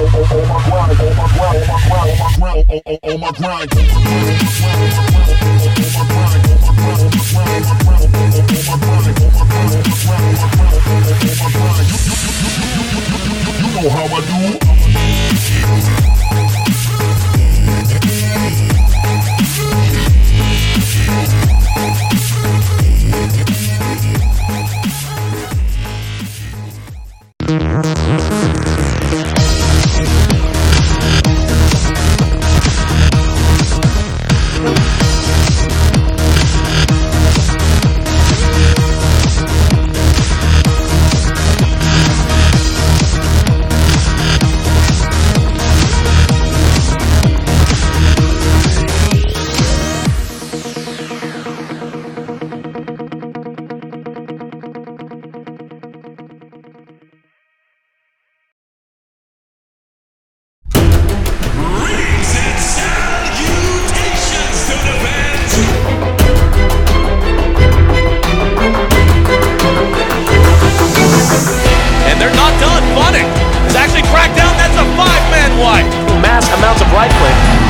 You know how I do.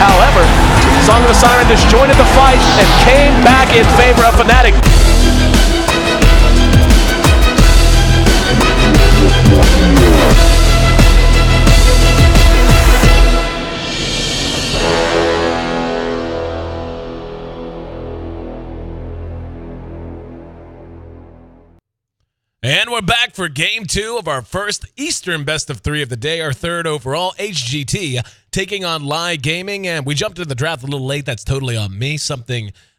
However, Song of the Siren disjointed the fight and came back in favor of Fnatic. And we're back for Game 2 of our first Eastern Best of 3 of the day, our third overall, HGT, taking on LAI Gaming. And we jumped into the draft a little late. That's totally on me.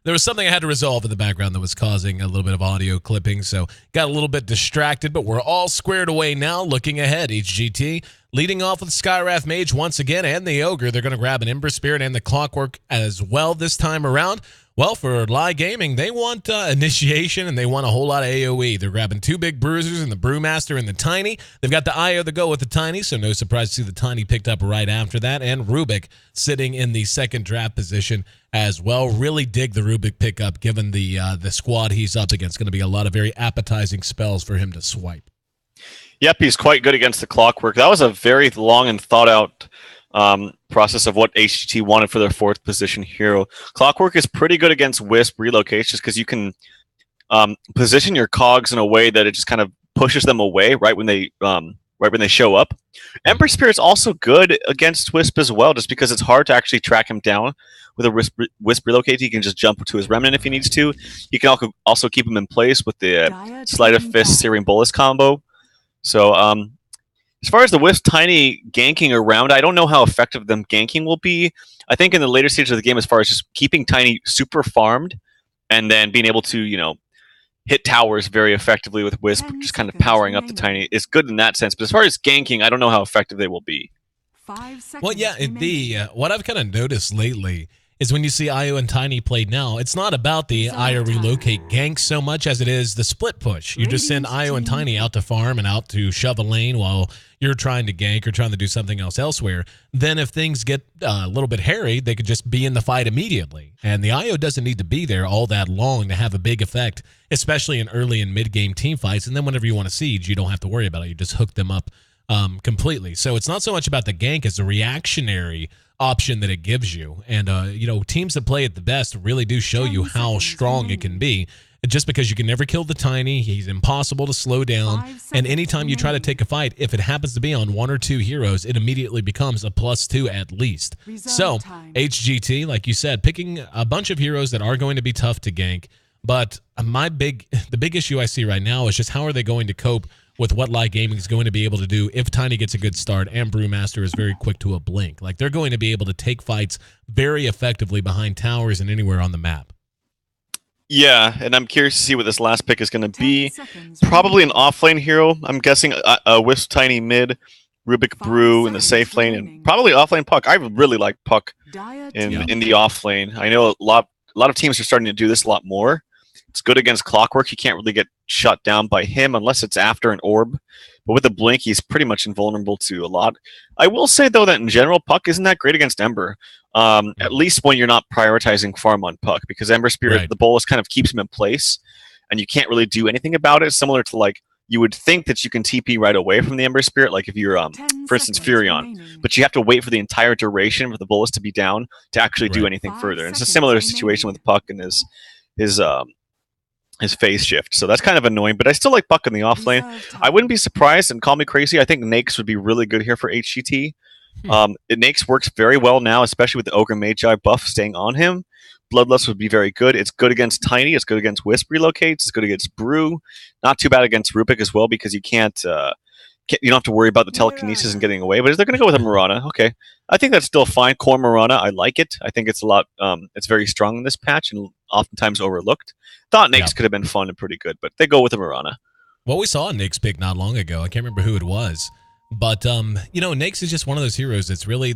There was something I had to resolve in the background that was causing a little bit of audio clipping, so got a little bit distracted, but we're all squared away now. Looking ahead, HGT leading off with Skywrath Mage once again and the Ogre. They're going to grab an Ember Spirit and the Clockwork as well this time around. Well, for LAI Gaming, they want initiation and they want a whole lot of AoE. They're grabbing two big bruisers and the Brewmaster and the Tiny. They've got the IO to go with the Tiny, so no surprise to see the Tiny picked up right after that. And Rubik sitting in the second draft position as well. Really dig the Rubik pickup given the squad he's up against. Going to be a lot of very appetizing spells for him to swipe. Yep, he's quite good against the Clockwork. That was a very long and thought out process of what HGT wanted for their fourth position hero. Clockwork is pretty good against Wisp relocates just because you can position your cogs in a way that it just kind of pushes them away right when they show up. Ember Spirit's also good against Wisp as well, just because it's hard to actually track him down. With a Wisp relocate, he can just jump to his Remnant if he needs to. You can also keep him in place with the Sleight of Fist Searing Bolus combo. So as far as the Wisp Tiny ganking around, I don't know how effective them ganking will be. I think in the later stage of the game, as far as just keeping Tiny super farmed and then being able to, hit towers very effectively with Wisp, just kind of powering up the Tiny, is good in that sense. But as far as ganking, I don't know how effective they will be. Well, yeah, what I've kind of noticed lately is when you see IO and Tiny played now, it's not about the IO relocate gank so much as it is the split push. You just send IO and Tiny out to farm and out to shove a lane while you're trying to gank or trying to do something else elsewhere. Then if things get a little bit hairy, they could just be in the fight immediately. And the IO doesn't need to be there all that long to have a big effect, especially in early and mid-game team fights. And then whenever you want to siege, you don't have to worry about it. You just hook them up completely. So it's not so much about the gank as the reactionary option that it gives you. And, teams that play it the best really do show you how strong it can be. Just because you can never kill the Tiny, he's impossible to slow down. And anytime you try to take a fight, if it happens to be on one or two heroes, it immediately becomes a +2 at least. So HGT, like you said, picking a bunch of heroes that are going to be tough to gank. But the big issue I see right now is just how are they going to cope with what LAI Gaming is going to be able to do if Tiny gets a good start and Brewmaster is very quick to a blink. Like, they're going to be able to take fights very effectively behind towers and anywhere on the map. Yeah, and I'm curious to see what this last pick is going to be. Probably an offlane hero. I'm guessing a Wisp Tiny mid, Rubik Brew in the safe lane, and probably offlane Puck. I really like Puck in the offlane. I know a lot of teams are starting to do this a lot more. It's good against Clockwork. You can't really get shut down by him unless it's after an orb. But with the blink, he's pretty much invulnerable to a lot. I will say, though, that in general, Puck isn't that great against Ember. At least when you're not prioritizing farm on Puck. Because Ember Spirit, the bolus kind of keeps him in place. And you can't really do anything about it. Similar to, you would think that you can TP right away from the Ember Spirit, like if you're, for instance, Furion, but you have to wait for the entire duration for the bullets to be down to actually do anything further. And it's a similar situation with Puck and his phase shift. So that's kind of annoying, but I still like Puck in the offlane. I wouldn't be surprised, and call me crazy, I think Nakes would be really good here for HGT. Nakes works very well now, especially with the Ogre Magi buff staying on him. Bloodlust would be very good. It's good against Tiny. It's good against Wisp relocates. It's good against Brew. Not too bad against Rubik as well, because you you don't have to worry about the telekinesis and getting away. But they're going to go with a Mirana. Okay, I think that's still fine. Core Mirana, I like it. I think it's a lot. It's very strong in this patch and oftentimes overlooked. Thought Nakes could have been fun and pretty good, but they go with a Mirana. Well, we saw a Nakes pick not long ago. I can't remember who it was. But, Nakes is just one of those heroes that's really,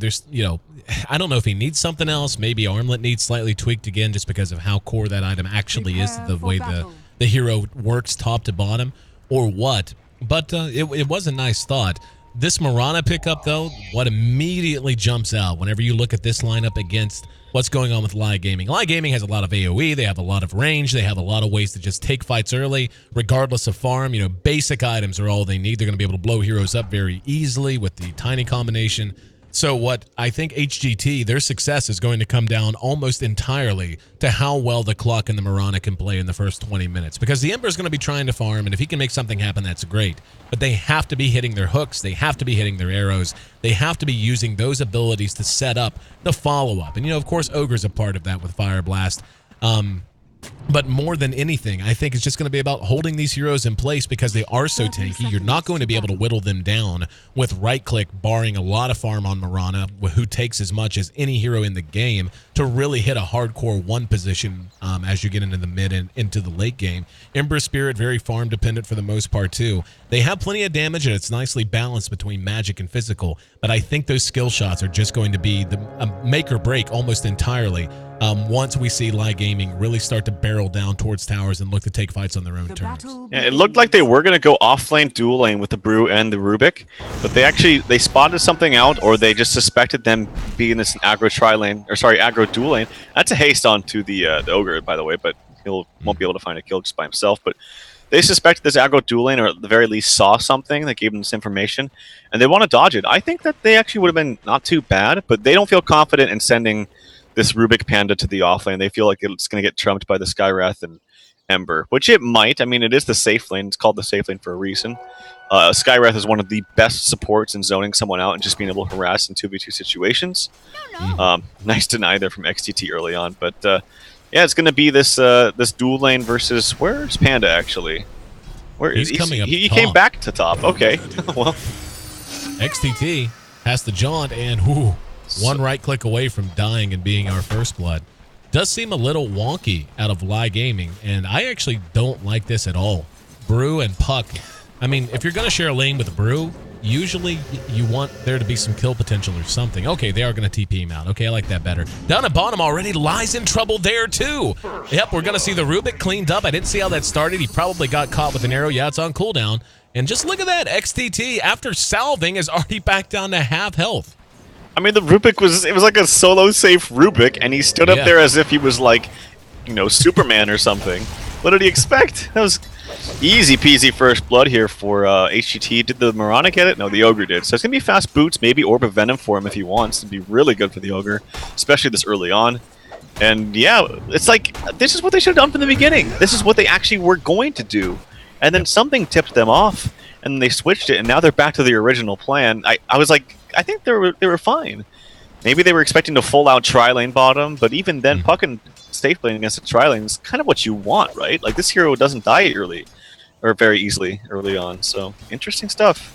I don't know if he needs something else. Maybe Armlet needs slightly tweaked again just because of how core that item actually is, the way the hero works top to bottom, or what. But it was a nice thought. This Mirana pickup, though, what immediately jumps out whenever you look at this lineup against what's going on with LAI Gaming. LAI Gaming has a lot of AoE, they have a lot of range, they have a lot of ways to just take fights early, regardless of farm. Basic items are all they need. They're going to be able to blow heroes up very easily with the Tiny combination. So what I think HGT, their success is going to come down almost entirely to how well the Clock and the Mirana can play in the first 20 minutes. Because the Ember is going to be trying to farm, and if he can make something happen, that's great. But they have to be hitting their hooks, they have to be hitting their arrows, they have to be using those abilities to set up the follow-up. And, of course, Ogre's a part of that with Fire Blast. But more than anything, I think it's just going to be about holding these heroes in place because they are so tanky. You're not going to be able to whittle them down with right-click, barring a lot of farm on Mirana, who takes as much as any hero in the game to really hit a hardcore one position as you get into the mid and into the late game. Ember Spirit, very farm-dependent for the most part, too. They have plenty of damage, and it's nicely balanced between magic and physical, but I think those skill shots are just going to be the make or break almost entirely once we see LAI Gaming really start to barrel down towards towers and look to take fights on their own terms. Yeah, it looked like they were going to go off-lane dual lane with the Brew and the Rubik, but they spotted something out, or they just suspected them being this aggro dual lane. That's a haste onto the Ogre, by the way, but won't be able to find a kill just by himself. But they suspected this aggro dual lane, or at the very least saw something that gave them this information, and they want to dodge it. I think that they actually would have been not too bad, but they don't feel confident in sending this Rubik Panda to the offlane. They feel like it's going to get trumped by the Skywrath and Ember, which it might. I mean, it is the safe lane. It's called the safe lane for a reason. Skywrath is one of the best supports in zoning someone out and just being able to harass in 2v2 situations. Nice deny there from XTT early on, but yeah, it's going to be this this dual lane versus, where's Panda actually? Where is he? Coming up He top. came back to top. Okay, well, XTT has the jaunt, and one right click away from dying and being our first blood. Does seem a little wonky out of LAI Gaming, and I actually don't like this at all. Brew and Puck. I mean, if you're going to share a lane with a Brew, usually you want there to be some kill potential or something. Okay, they are going to TP him out. Okay, I like that better. Down at bottom already, LAI's in trouble there too. Yep, we're going to see the Rubik cleaned up. I didn't see how that started. He probably got caught with an arrow. Yeah, it's on cooldown. And just look at that. XTT, after salving, is already back down to half health. I mean, the Rubik was like a solo safe Rubik, and he stood up there as if he was like, Superman or something. What did he expect? That was easy peasy first blood here for HGT. Did the Mirana get it? No, the Ogre did. So it's going to be fast boots, maybe Orb of Venom for him if he wants. It'd be really good for the Ogre, especially this early on. And yeah, it's like, this is what they should have done from the beginning. This is what they actually were going to do. And then something tipped them off, and they switched it, and now they're back to the original plan. I was like, I think they were fine. Maybe they were expecting to full out tri-lane bottom, but even then, Puck and safe lane against a tri-lane is kind of what you want, right? Like, this hero doesn't die early, or very easily early on, so interesting stuff.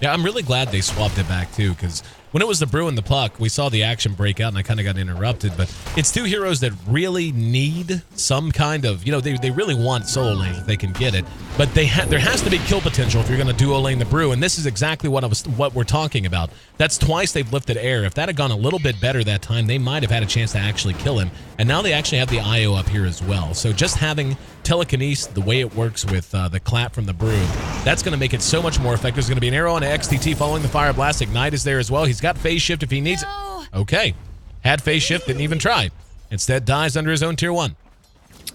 Yeah, I'm really glad they swapped it back too, because when it was the Brew and the Puck, we saw the action break out and I kind of got interrupted, but it's two heroes that really need some kind of, they really want solo lanes if they can get it, but there has to be kill potential if you're going to duo lane the Brew, and this is exactly what we're talking about. That's twice they've lifted air. If that had gone a little bit better that time, they might have had a chance to actually kill him, and now they actually have the IO up here as well. So just having telekinesis, the way it works with the clap from the Brew, that's going to make it so much more effective. There's going to be an arrow on XTT following the Fire Blast. Ignite is there as well. He's got phase shift if he needs it. Okay. Had phase shift, didn't even try. Instead dies under his own tier 1.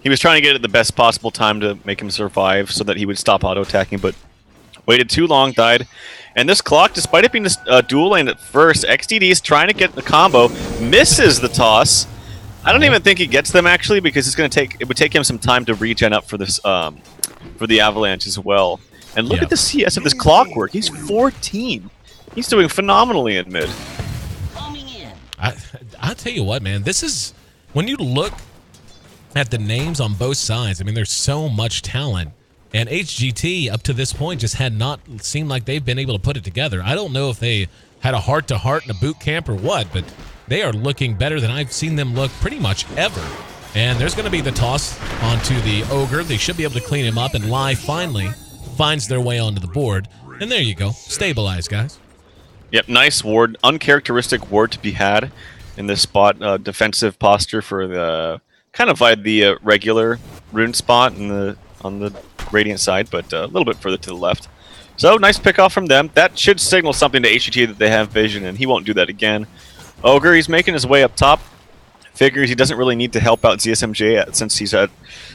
He was trying to get it at the best possible time to make him survive so that he would stop auto-attacking, but Waited too long, died. And this clock, despite it being this dual lane at first, XDD is trying to get the combo, misses the toss. I don't even think he gets them actually, because it would take him some time to regen up for this for the Avalanche as well. And look at the CS of this Clockwork. He's 14. He's doing phenomenally in mid. I'll tell you what, man. This is when you look at the names on both sides. I mean, there's so much talent. And HGT, up to this point, just had not seemed like they've been able to put it together. I don't know if they had a heart-to-heart in a boot camp or what, but they are looking better than I've seen them look pretty much ever. And there's going to be the toss onto the Ogre. They should be able to clean him up, and LAI finally finds their way onto the board. And there you go. Stabilize, guys. Yep, nice ward. Uncharacteristic ward to be had in this spot. Defensive posture for the kind of like the regular rune spot on the Radiant side, but a little bit further to the left. So nice pick off from them. That should signal something to HGT that they have vision, and he won't do that again. Ogre, he's making his way up top. Figures he doesn't really need to help out ZSMJ since he's had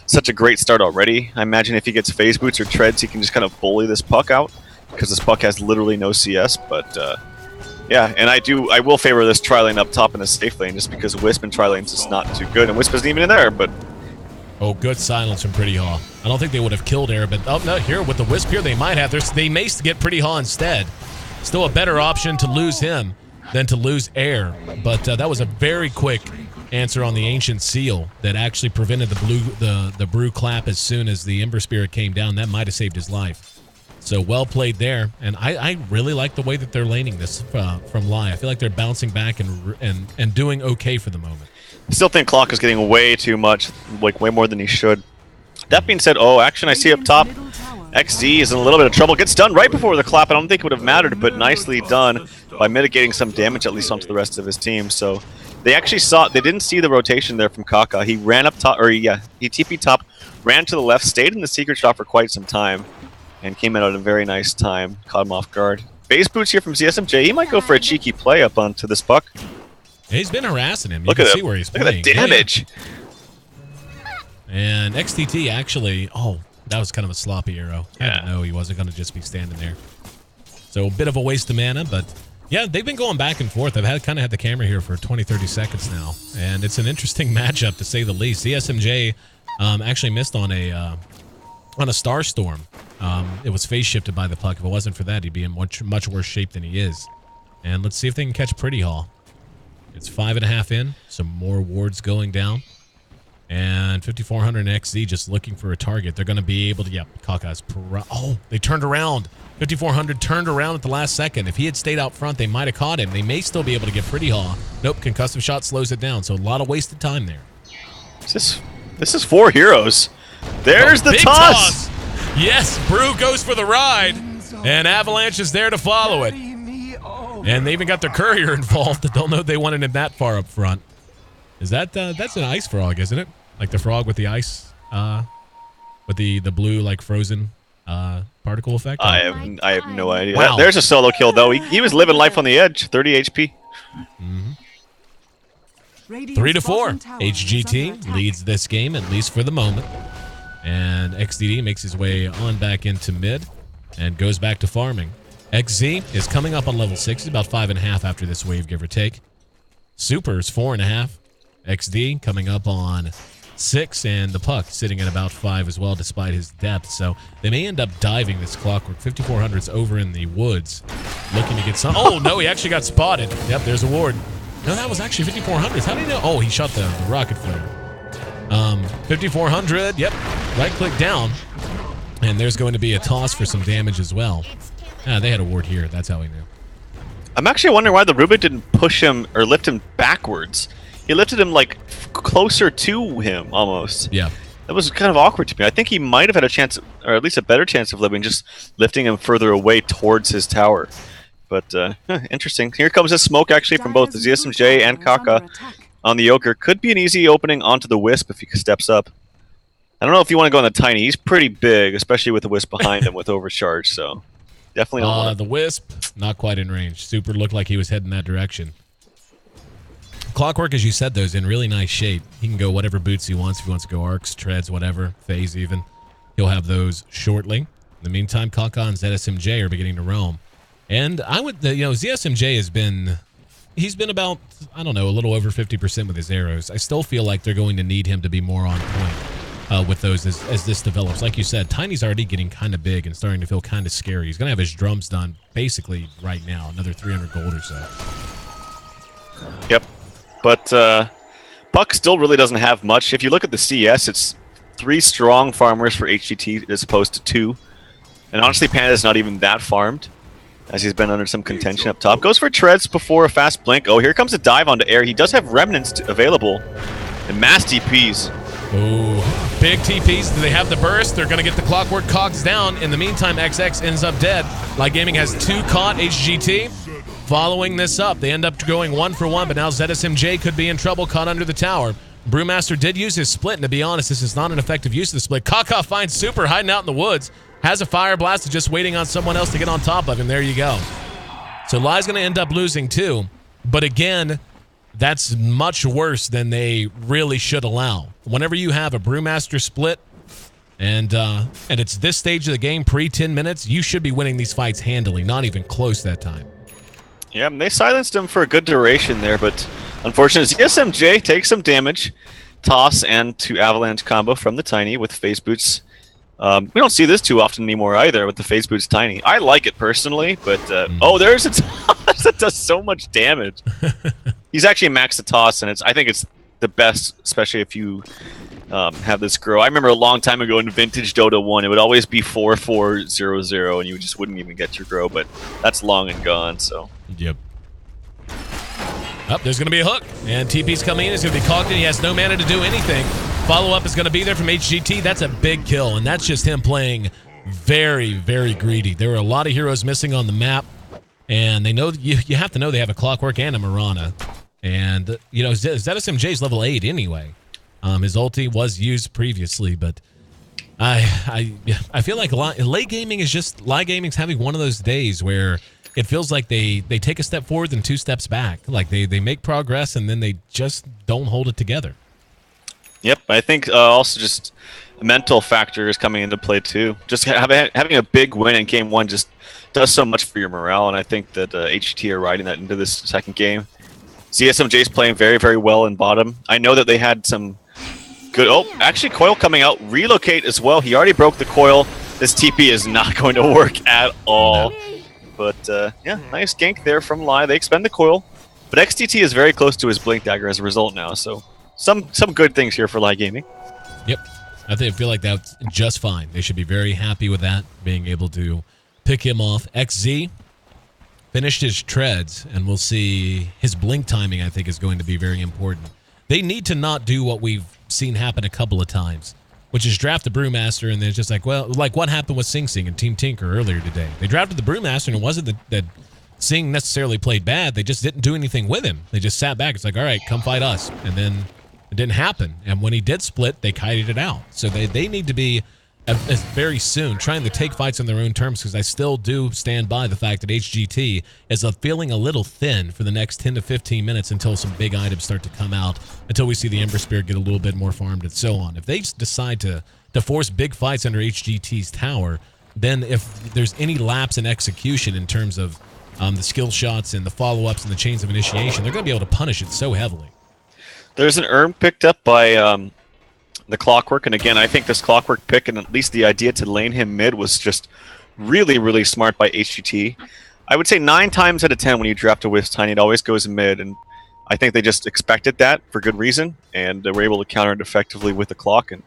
such a great start already. I imagine if he gets phase boots or treads, he can just kind of bully this puck out, because this puck has literally no CS. But yeah, and I will favor this tri lane up top in a safe lane, just because Wisp and tri lanes is not too good, and Wisp isn't even in there. But oh, good silence from Pretty Haw. I don't think they would have killed Air, but oh no, here with the Wisp here, they might have. They may get Pretty Haw instead. Still a better option to lose him than to lose Air, but that was a very quick answer on the Ancient Seal that actually prevented the Brew clap as soon as the Ember Spirit came down. That might have saved his life. So well played there, and I really like the way that they're laning this from LAI. I feel like they're bouncing back and doing okay for the moment. I still think Clock is getting way too much, like way more than he should. That being said, oh, action I see up top. XZ is in a little bit of trouble. Gets done right before the clap. I don't think it would have mattered, but nicely done by mitigating some damage, at least onto the rest of his team. So they actually they didn't see the rotation there from Kaka. He ran up top, or yeah, he TP top, ran to the left, stayed in the secret shot for quite some time, and came in at a very nice time. Caught him off guard. Base boots here from ZSMJ. He might go for a cheeky play up onto this puck. He's been harassing him. Look you at can see where he's playing. Look at the damage. And XTT actually, oh, that was kind of a sloppy arrow. I didn't know he wasn't going to just be standing there. So a bit of a waste of mana, but yeah, they've been going back and forth. I've kind of had the camera here for 20, 30 seconds now, and it's an interesting matchup to say the least. CSMJ actually missed on a Star Storm. It was phase shifted by the puck. If it wasn't for that, he'd be in much worse shape than he is. And let's see if they can catch Pretty Haw. It's 5.5 in. Some more wards going down. And 5400 XZ just looking for a target. They're going to be able to, yeah, Kaka's, oh, they turned around. 5400 turned around at the last second. If he had stayed out front, they might have caught him. They may still be able to get Pretty Haw. Nope, concussive shot slows it down. So a lot of wasted time there. This is 4 heroes. There's the toss. Yes, Brew goes for the ride, and Avalanche is there to follow it. And they even got their courier involved. I don't know if they wanted him that far up front. Is that that's an ice frog, isn't it? Like the frog with the ice, with the blue like frozen particle effect. I have no idea. Wow. There's a solo kill though. He was living life on the edge. 30 HP. 3-4. HGT leads this game, at least for the moment. And XDD makes his way on back into mid and goes back to farming. XZ is coming up on level 6. He's about 5.5 after this wave, give or take. Super is 4.5. XD coming up on 6, and the puck sitting at about 5 as well, despite his depth. So they may end up diving this Clockwork. 5400's over in the woods, looking to get some. Oh, no, he actually got spotted. Yep, there's a ward. No, that was actually 5400's. How did he know? Oh, he shot the rocket flare. 5400, yep, right-click down. And there's going to be a toss for some damage as well. Ah, they had a ward here. That's how he knew. I'm actually wondering why the Rubik didn't push him or lift him backwards. He lifted him like closer to him almost. Yeah. That was kind of awkward to me. I think he might have had a chance, or at least a better chance of living, just lifting him further away towards his tower. But interesting. Here comes a smoke actually from both the ZSMJ and Kaka on the Ogre. Could be an easy opening onto the Wisp if he steps up. I don't know if you want to go on the Tiny. He's pretty big, especially with the Wisp behind him with overcharge. So definitely don't the Wisp, not quite in range. Super looked like he was heading that direction. Clockwork, as you said, though, is in really nice shape. He can go whatever boots he wants. If he wants to go arcs, treads, whatever, phase even. He'll have those shortly. In the meantime, Kaka and ZSMJ are beginning to roam. And I would, ZSMJ has been, he's been about, I don't know, a little over 50% with his arrows. I still feel like they're going to need him to be more on point with those as this develops. Like you said, Tiny's already getting kind of big and starting to feel kind of scary. He's going to have his drums done basically right now, another 300 gold or so. Yep. But Puck still really doesn't have much. If you look at the CS, it's 3 strong farmers for HGT as opposed to 2. And honestly, Panda's not even that farmed, as he's been under some contention up top. Goes for treads before a fast blink. Oh, here comes a dive onto air. He does have remnants available. And mass TPs. Oh, big TPs. Do they have the burst? They're going to get the Clockwork cogs down. In the meantime, XX ends up dead. LAI Gaming has 2 caught. HGT following this up. They end up going 1 for 1, but now ZSMJ could be in trouble, caught under the tower. Brewmaster did use his split, and to be honest, this is not an effective use of the split. Kaka finds Super hiding out in the woods. Has a fire blast, just waiting on someone else to get on top of him. There you go. So LAI's going to end up losing too. But again, that's much worse than they really should allow. Whenever you have a Brewmaster split, and it's this stage of the game, pre-10 minutes, you should be winning these fights handily. Not even close that time. Yeah, they silenced him for a good duration there, but unfortunately, ZSMJ takes some damage. Toss and to Avalanche combo from the Tiny with Phase Boots. We don't see this too often anymore either with the Phase Boots Tiny. I like it personally, but oh, there's a toss that does so much damage. He's actually maxed the toss, and I think it's the best, especially if you have this grow. I remember a long time ago in Vintage Dota 1, it would always be 4-4-0-0, and you just wouldn't even get your grow, but that's long and gone, so. Yep. Oh, there's going to be a hook, and TP's coming in. He's going to be cogged in. He has no mana to do anything. Follow-up is going to be there from HGT. That's a big kill, and that's just him playing very, very greedy. There were a lot of heroes missing on the map, and they know you have to know they have a Clockwork and a Mirana. And, ZSMJ's level 8 anyway. His ulti was used previously, but I feel like LAI Gaming's having one of those days where it feels like they take a step forward and 2 steps back. Like they make progress and then they just don't hold it together. Yep, I think also just a mental factor is coming into play too. Just having a big win in game 1 just does so much for your morale, and I think that HGT are riding that into this second game. ZSMJ is playing very, very well in bottom. I know that they had some good... Oh, actually, Coil coming out. Relocate as well. He already broke the Coil. This TP is not going to work at all. But, yeah, nice gank there from LAI. They expend the Coil. But XTT is very close to his Blink Dagger as a result now, so some good things here for LAI Gaming. Yep. I feel like that's just fine. They should be very happy with that, being able to pick him off. XZ finished his treads, and we'll see his blink timing, I think, is going to be very important. They need to not do what we've seen happen a couple of times, which is draft the Brewmaster, and then it's just like, well, like what happened with Sing Sing and Team Tinker earlier today. They drafted the Brewmaster, and it wasn't that Sing necessarily played bad. They just didn't do anything with him. They just sat back. It's like, all right, come fight us. And then it didn't happen. And when he did split, they kited it out. So they need to be very soon trying to take fights on their own terms, because I still do stand by the fact that HGT is feeling a little thin for the next 10 to 15 minutes until some big items start to come out, until we see the Ember Spirit get a little bit more farmed and so on. If they decide to force big fights under HGT's tower, then if there's any lapse in execution in terms of the skill shots and the follow-ups and the chains of initiation, they're going to be able to punish it so heavily. There's an Erm picked up by the Clockwork, and again, I think this Clockwork pick and at least the idea to lane him mid was just really, really smart by HGT. I would say 9 times out of 10 when you draft a Wisp Tiny, it always goes mid, and I think they just expected that for good reason, and they were able to counter it effectively with the Clock, and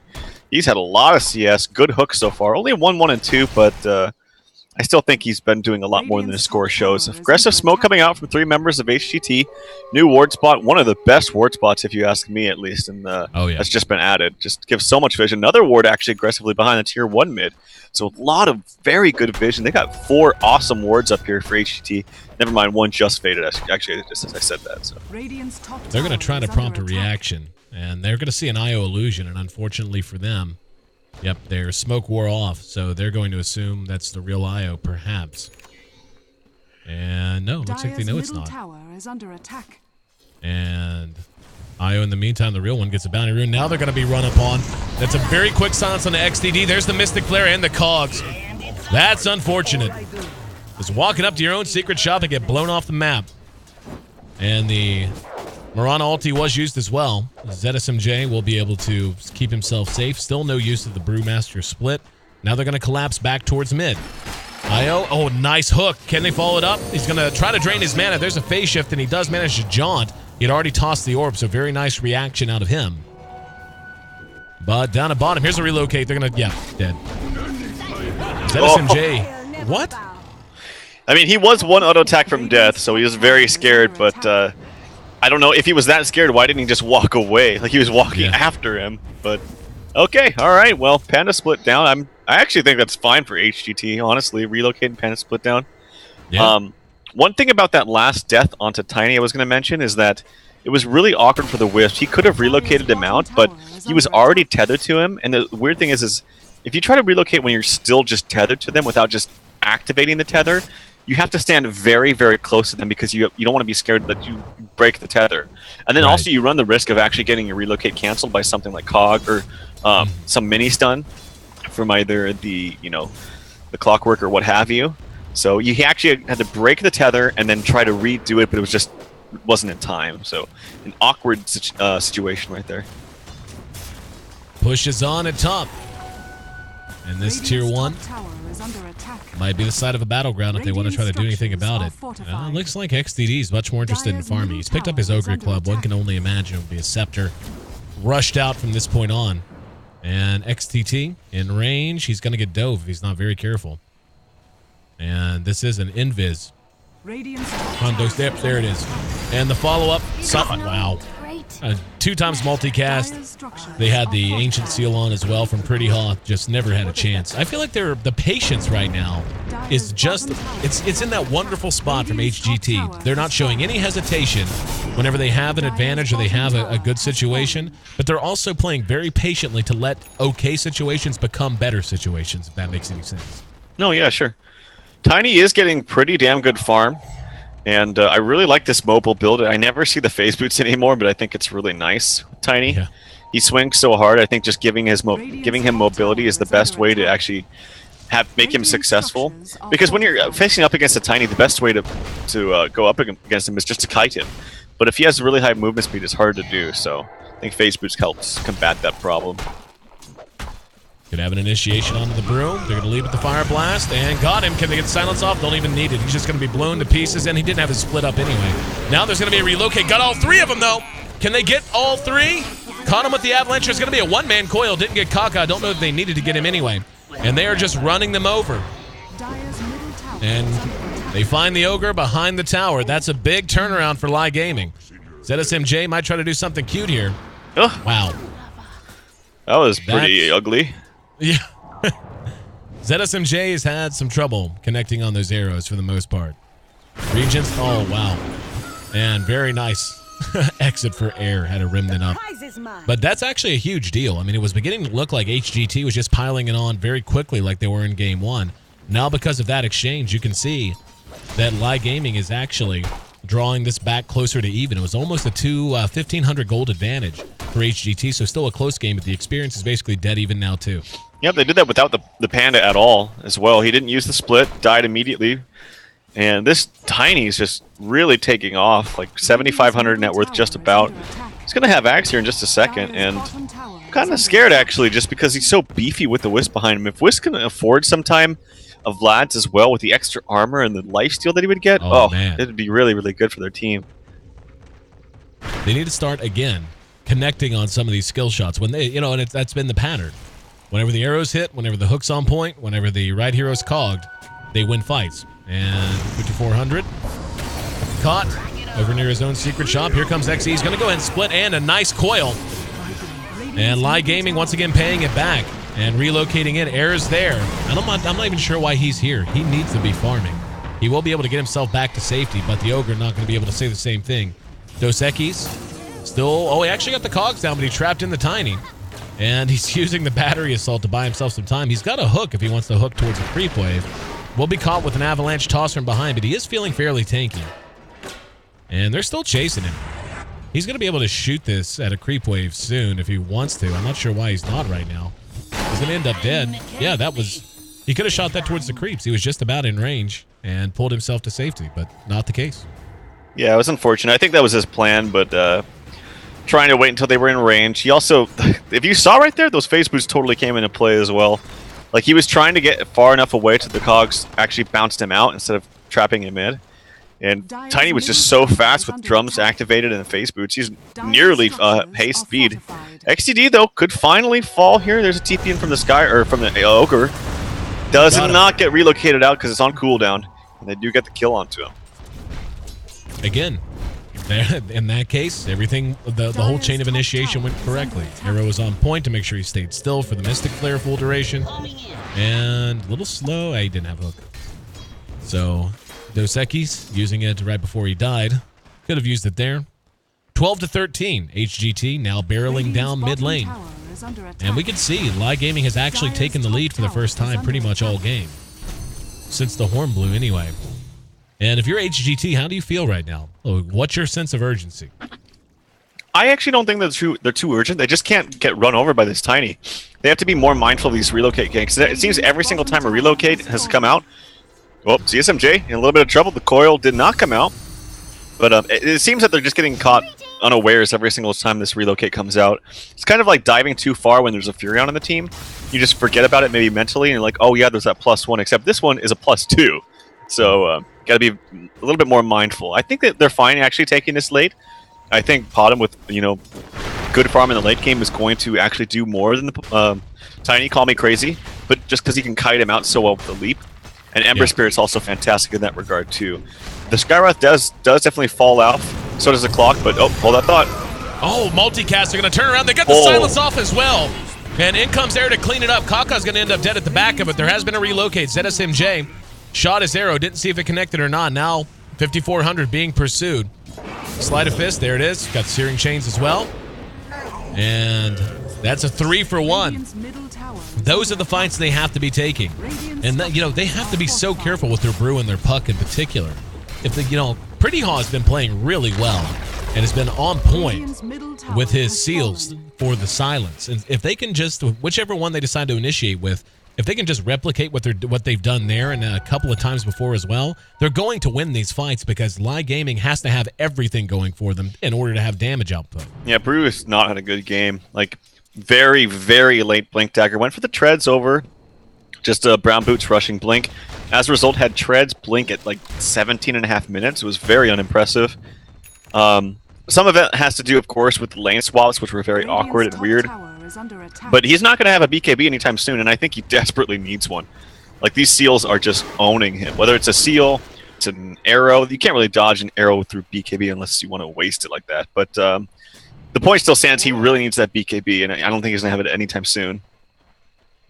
he's had a lot of CS, good hooks so far, only 1, 1, and 2, but I still think he's been doing a lot more than his score shows. Aggressive smoke coming out from 3 members of HGT. New ward spot, one of the best ward spots if you ask me at least, and that's just been added. Just gives so much vision. Another ward actually aggressively behind the tier 1 mid. So a lot of very good vision. They got 4 awesome wards up here for HGT. Never mind, 1 just faded, actually, just as I said that. So they're going to try to prompt a reaction, and they're going to see an IO illusion, and unfortunately for them, yep, their smoke wore off, so they're going to assume that's the real IO, perhaps. And no, looks like they know it's not. Tower is under attack. And IO, in the meantime, the real one gets a bounty rune. Now they're going to be run upon. That's a very quick silence on the XDD. There's the Mystic Flare and the Cogs. That's unfortunate. Just walking up to your own secret shop and get blown off the map. And the Mirana ulti was used as well. ZSMJ will be able to keep himself safe. Still no use of the Brewmaster split. Now they're going to collapse back towards mid. IO, oh, nice hook. Can they follow it up? He's going to try to drain his mana. There's a phase shift, and he does manage to jaunt. He had already tossed the orb, so very nice reaction out of him. But down at bottom, here's a relocate. They're going to, yeah, dead. ZSMJ, what? I mean, he was one auto attack from death, so he was very scared, but I don't know if he was that scared, why didn't he just walk away? Like he was walking after him, but okay, all right, well, Panda split down. I actually think that's fine for HGT, honestly, relocating Panda split down. Yeah. One thing about that last death onto Tiny I was going to mention is that it was really awkward for the Wisp. He could have relocated him out, but he was already tethered to him, and the weird thing is if you try to relocate when you're still just tethered to them without just activating the tether, you have to stand very, very close to them because you don't want to be scared that you break the tether. And then also you run the risk of actually getting your relocate canceled by something like Cog or some mini stun from either the the Clockwork or what have you. So you actually had to break the tether and then try to redo it, but it wasn't in time. So an awkward situation right there. Pushes on at top. And this tier 1 might be the side of a battleground if they want to try to do anything about it. Looks like XDD is much more interested in farming. He's picked up his Ogre Club. One can only imagine it would be a Scepter. Rushed out from this point on. And XTT in range. He's going to get dove if he's not very careful. And this is an Invis. Hondo step, there it is. And the follow-up. Wow. 2 times multicast. They had the Ancient Seal on as well from Pretty Hawk. Just never had a chance. I feel like the patience right now is just, it's in that wonderful spot from HGT. They're not showing any hesitation whenever they have an advantage or they have a good situation, but they're also playing very patiently to let okay situations become better situations, if that makes any sense. No, yeah, sure. Tiny is getting pretty damn good farm. And I really like this mobile build. I never see the phase boots anymore, but I think it's really nice. Tiny, yeah. He swings so hard. I think just giving him mobility is the best way to actually make him successful. Because when you're facing up against a Tiny, the best way to go up against him is just to kite him. But if he has really high movement speed, it's hard to do. So I think phase boots helps combat that problem. Could have an initiation onto the Broom. They're going to lead with the Fire Blast, and got him. Can they get silence off? Don't even need it. He's just going to be blown to pieces, and he didn't have his split up anyway. Now there's going to be a relocate. Got all 3 of them, though. Can they get all 3? Caught him with the Avalanche. There's going to be a one-man coil. Didn't get Kaka. I don't know if they needed to get him anyway. And they are just running them over. And they find the Ogre behind the tower. That's a big turnaround for LAI Gaming. ZSMJ might try to do something cute here. Oh. Wow. That was pretty ugly. Yeah. ZSMJ has had some trouble connecting on those arrows for the most part. Regents, oh wow. And very nice exit for air, had a remnant up. But that's actually a huge deal. I mean, it was beginning to look like HGT was just piling it on very quickly like they were in game 1. Now because of that exchange, you can see that LAI Gaming is actually drawing this back closer to even. It was almost a 1,500 gold advantage for HGT, so still a close game, but the experience is basically dead even now too. Yep, they did that without the Panda at all as well. He didn't use the split, died immediately. And this Tiny is just really taking off, like 7,500 net worth just about. He's going to have Axe here in just a second, and I'm kind of scared actually just because he's so beefy with the Wisp behind him. If Wisp can afford some time of Vlad's as well with the extra armor and the lifesteal that he would get, it would be really, really good for their team. They need to start again connecting on some of these skill shots when they, and that's been the pattern. Whenever the arrows hit, whenever the hook's on point, whenever the right hero's cogged, they win fights. And 5,400 caught over near his own secret shop. Here comes XE. He's going to go ahead and split, and a nice coil. And LAI Gaming once again paying it back and relocating in. Air's there. I'm not even sure why he's here. He needs to be farming. He will be able to get himself back to safety, but the Ogre not going to be able to say the same thing. Dos Equis still, he actually got the cogs down, but he trapped in the Tiny. And he's using the battery assault to buy himself some time. He's got a hook if he wants to hook towards a creep wave. Will be caught with an avalanche toss from behind, but he is feeling fairly tanky. And they're still chasing him. He's going to be able to shoot this at a creep wave soon if he wants to. I'm not sure why he's not right now. He's going to end up dead. Yeah, that was He could have shot that towards the creeps. He was just about in range and pulled himself to safety, but not the case. Yeah, it was unfortunate. I think that was his plan, but trying to wait until they were in range. He also, if you saw right there, those phase boots totally came into play as well. Like, he was trying to get far enough away to the cogs actually bounced him out instead of trapping him in. And Tiny was just so fast with drums activated and phase boots. He's nearly haste speed. XTD, though, could finally fall here. There's a TP in from the sky, or from the Ogre. Does not get relocated out because it's on cooldown. And they do get the kill onto him. Again, in that case, everything, the whole chain of initiation went correctly. Arrow was on point to make sure he stayed still for the Mystic Flare full duration. And a little slow. He didn't have hook. So, Dos Equis using it right before he died. Could have used it there. 12-13. HGT now barreling down mid lane. And we can see LAI Gaming has actually taken the lead for the first time pretty much all game. Since the horn blew anyway. And if you're HGT, how do you feel right now? What's your sense of urgency? I actually don't think they're too urgent. They just can't get run over by this Tiny. They have to be more mindful of these relocate ganks. It seems every single time a relocate has come out, well, CSMJ in a little bit of trouble. The coil did not come out. But it seems that they're just getting caught unawares every single time this relocate comes out. It's kind of like diving too far when there's a Furion on the team. You just forget about it maybe mentally, and you're like, oh yeah, there's that +1, except this one is a +2. So got to be a little bit more mindful. I think that they're fine actually taking this late. I think Potom with, good farm in the late game is going to actually do more than the Tiny. Call me crazy, but just because he can kite him out so well with the leap. And Ember Spirit's also fantastic in that regard too. The Skywrath does definitely fall off. So does the clock, but hold that thought. Oh, multicast are going to turn around. They got the silence off as well. And in comes Air to clean it up. Kaka's going to end up dead at the back of it. There has been a relocate. ZSMJ shot his arrow. Didn't see if it connected or not. Now 5400 being pursued. Sleight of fist. There it is. Got Searing Chains as well. And that's a 3 for 1. Those are the fights they have to be taking. And, they have to be so careful with their brew and their puck in particular. If Pretty Haw has been playing really well and has been on point with his seals for the silence. And if they can just, whichever one they decide to initiate with, if they can just replicate what they've done there and a couple of times before as well, they're going to win these fights because LAI Gaming has to have everything going for them in order to have damage output. Yeah, Brew has not had a good game. Like, very, very late Blink Dagger. Went for the treads over. Just Brown Boots rushing Blink. As a result, had treads Blink at like 17.5 minutes. It was very unimpressive. Some of it has to do, of course, with the lane swaps, which were very awkward and weird. But he's not going to have a BKB anytime soon, and I think he desperately needs one. Like, these seals are just owning him. Whether it's a seal, it's an arrow. You can't really dodge an arrow through BKB unless you want to waste it like that. But the point still stands. He really needs that BKB, and I don't think he's going to have it anytime soon.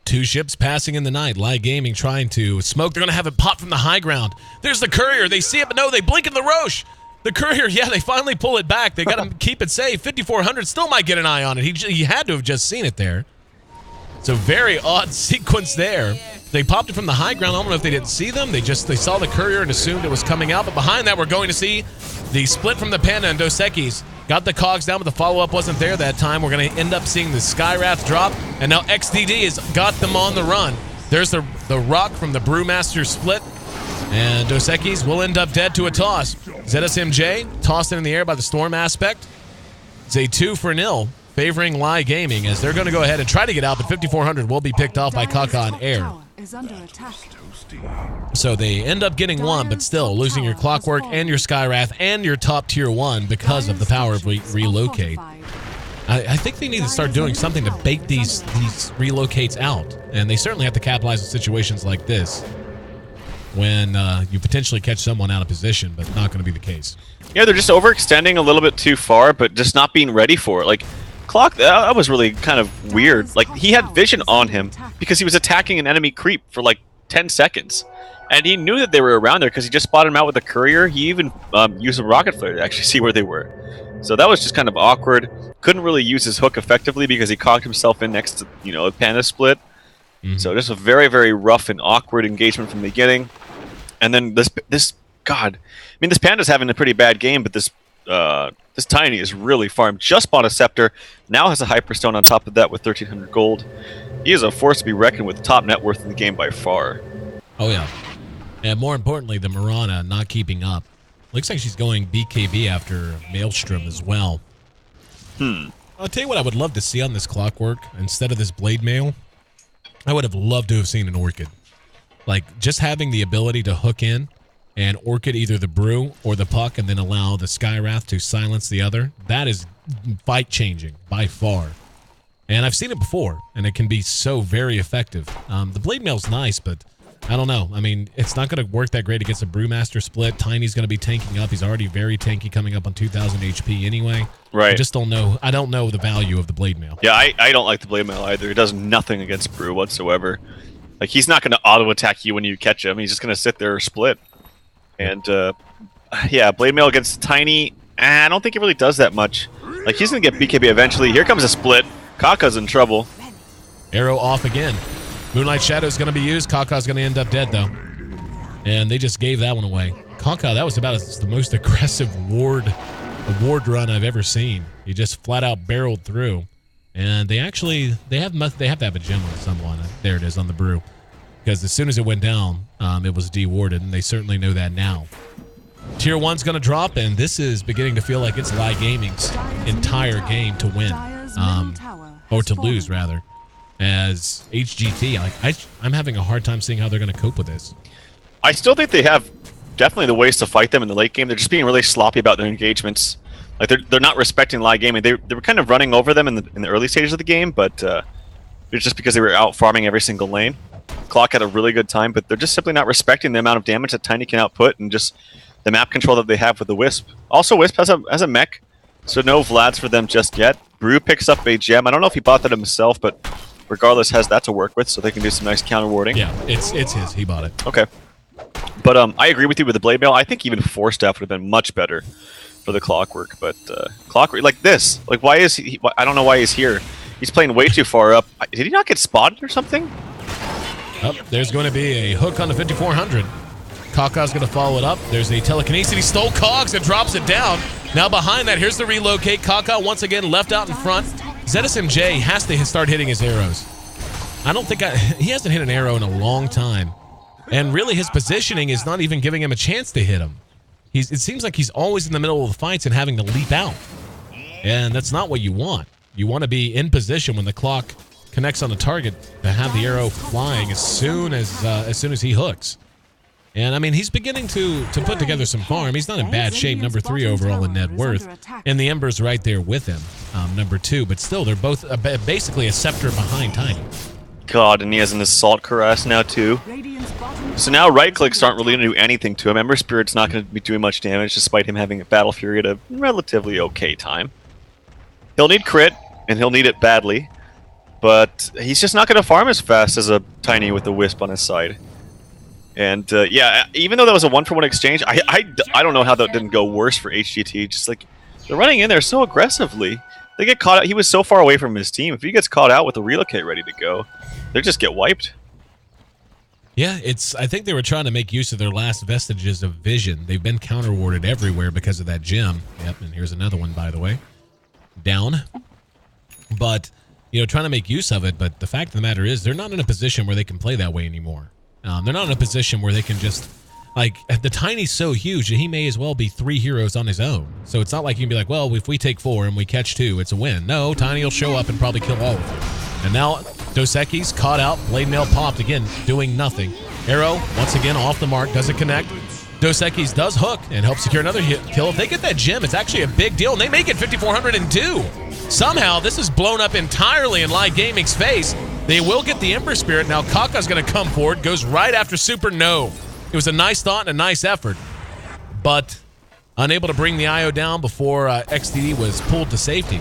Two ships passing in the night. LAI Gaming trying to smoke. They're going to have it pop from the high ground. There's the courier. They see it, but no, they blink in the Roche. The courier, yeah, they finally pull it back. They got to keep it safe. 5400 still might get an eye on it. He had to have just seen it there. So very odd sequence there. They popped it from the high ground. I don't know if they didn't see them. They saw the courier and assumed it was coming out. But behind that, we're going to see the split from the Panda and Dos Equis. Got the cogs down, but the follow-up wasn't there that time. We're going to end up seeing the Skywrath drop. And now XDD has got them on the run. There's the rock from the Brewmaster split. And Dos Equis will end up dead to a toss. ZSMJ tossed it in the air by the Storm aspect. It's a 2-0 favoring LAI Gaming as they're going to go ahead and try to get out, but 5400 will be picked off by Kaka and Air. So they end up getting one, but still losing your Clockwork and your Skywrath and your top tier 1 because of the power of relocate. I think they need to start doing something to bait these relocates out, and they certainly have to capitalize on situations like this when you potentially catch someone out of position, but not going to be the case. Yeah, they're just overextending a little bit too far, but just not being ready for it. Like, Clock, that was really kind of weird. Like, he had vision on him because he was attacking an enemy creep for like 10 seconds. And he knew that they were around there because he just spotted them out with a courier. He even used a rocket flare to actually see where they were. So that was just kind of awkward. Couldn't really use his hook effectively because he cocked himself in next to, a Panda split. So just a very, very rough and awkward engagement from the beginning. And then this Panda's having a pretty bad game, but this Tiny is really farmed. Just bought a Scepter, now has a Hyperstone on top of that with 1300 gold. He is a force to be reckoned with, top net worth in the game by far. Oh, yeah. And more importantly, the Mirana not keeping up. Looks like she's going BKB after Maelstrom as well. I'll tell you what I would love to see on this Clockwork. Instead of this Blade Mail, I would have loved to have seen an Orchid. Like, just having the ability to hook in and Orchid either the Brew or the Puck and then allow the Skywrath to silence the other. That is fight-changing by far. And I've seen it before, and it can be so very effective. The Blade Mail's nice, but I don't know. I mean, it's not going to work that great against a Brewmaster split. Tiny's going to be tanking up. He's already very tanky coming up on 2,000 HP anyway. Right. I just don't know. I don't know the value of the Blade Mail. Yeah, I don't like the Blade Mail either. It does nothing against Brew whatsoever. Like, he's not going to auto-attack you when you catch him. He's just going to sit there or split. And, yeah, Blade Mail against Tiny, I don't think it really does that much. Like, he's going to get BKB eventually. Here comes a split. Kaka's in trouble. Arrow off again. Moonlight Shadow is going to be used. Kaka's going to end up dead, though. And they just gave that one away. Kaka, that was about the most aggressive ward run I've ever seen. He just flat out barreled through. And they have to have a gem on someone. There it is on the Brew. Because as soon as it went down, it was de-warded, and they certainly know that now. Tier 1's going to drop, and this is beginning to feel like it's LAI Gaming's entire game to win. Or to lose, rather. As HGT, I'm having a hard time seeing how they're going to cope with this. I still think they have definitely the ways to fight them in the late game. They're just being really sloppy about their engagements. Like, they're not respecting LAI Gaming. They were kind of running over them in the early stages of the game, but it's just because they were out farming every single lane. Clock had a really good time, but they're just simply not respecting the amount of damage that Tiny can output and just the map control that they have with the Wisp. Also, Wisp has a mech, so no Vlads for them just yet. Brew picks up a gem. I don't know if he bought that himself, but regardless, has that to work with, so they can do some nice counter warding. Yeah, it's his. He bought it. Okay. But I agree with you with the Blade Mail. I think even 4-staff would have been much better for the Clockwork. But Clockwork, like this, like why is he? I don't know why he's here. He's playing way too far up. Did he not get spotted or something? Oh, there's going to be a hook on the 5400. Kaka's going to follow it up. There's a telekinesis. He stole Cogs and drops it down. Now behind that, here's the relocate. Kaka once again left out in front. ZSMJ has to start hitting his arrows. I don't think he hasn't hit an arrow in a long time. And really, his positioning is not even giving him a chance to hit him. It seems like he's always in the middle of the fights and having to leap out. And that's not what you want. You want to be in position when the clock connects on the target to have the arrow flying as soon as he hooks. And, I mean, he's beginning to put together some farm. He's not in bad shape, number 3 overall in net worth. And the Ember's right there with him, number 2. But still, they're both basically a scepter behind Tiny. God, and he has an Assault Cuirass now, too. So now right-clicks aren't really going to do anything to him. Ember Spirit's not going to be doing much damage, despite him having a Battle Fury at a relatively okay time. He'll need crit, and he'll need it badly. But he's just not going to farm as fast as a Tiny with a Wisp on his side. And, yeah, even though that was a 1-for-1 exchange, I don't know how that didn't go worse for HGT. Just, like, they're running in there so aggressively. They get caught out. He was so far away from his team. If he gets caught out with a relocate ready to go, they just get wiped. Yeah, I think they were trying to make use of their last vestiges of vision. They've been counter-warded everywhere because of that gem. Yep, and here's another one, by the way. Down. But, you know, trying to make use of it, but the fact of the matter is they're not in a position where they can play that way anymore. They're not in a position where they can just, like, the Tiny's so huge that he may as well be 3 heroes on his own. So it's not like you can be like, well, if we take 4 and we catch 2, it's a win. No, Tiny will show up and probably kill all of them. And now Dos Equis caught out, Blade Mail popped again, doing nothing. Arrow, once again, off the mark, doesn't connect. Dos Equis does hook and help secure another kill. If they get that gem, it's actually a big deal, and they make it 5,402. Somehow, this is blown up entirely in LAI Gaming's face. They will get the Ember Spirit. Now, Kaka's going to come forward, goes right after Super No. It was a nice thought and a nice effort, but unable to bring the IO down before XTD was pulled to safety.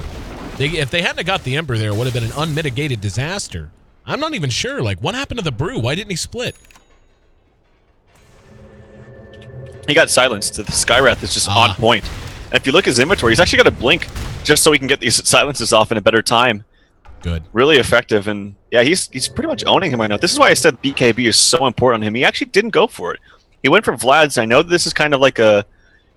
If they hadn't got the Ember there, it would have been an unmitigated disaster. I'm not even sure. Like, what happened to the Brew? Why didn't he split? He got silenced. The Skywrath is just on point. And if you look at his inventory, he's actually got a blink just so he can get these silences off in a better time. Good. Really effective, and yeah, he's pretty much owning him right now. This is why I said BKB is so important on him. He actually didn't go for it. He went for Vlad's. I know this is kind of like a